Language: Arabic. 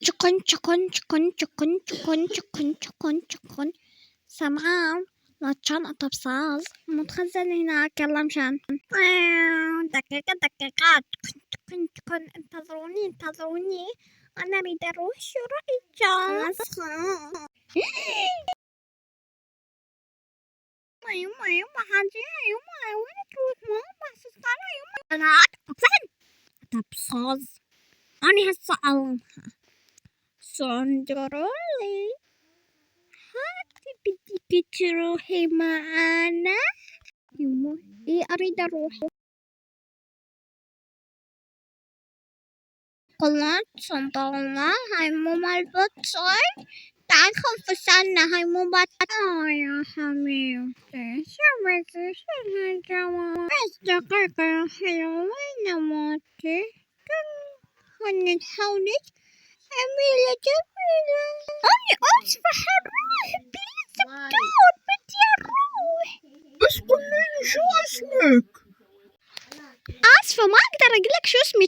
شكن سمعان لطشان أطبصاص متخزن هناك يلا مشان دقيقات انتظروني أنا أريد أروح شراء الجاز يما حاجة يما وين تروح ماما سستانا يما أنا أقفل طبصاص أنا هسه أعلمها سندرولي هاتي بدك تروحي معانا يما إيه أريد أروح قلت سندرولي هاي مو مالبطل تعال خنفسنا هاي مو بطل يا حبيبتي شبكي شنو الجواب بس دقيقة يا حلوة وين موتي خلني نحاولك جميلة أنا آسفة حروح بليز داون بدي أروح بس قولي شو اسمك؟ آسفة ما أقدر أقولك شو اسمي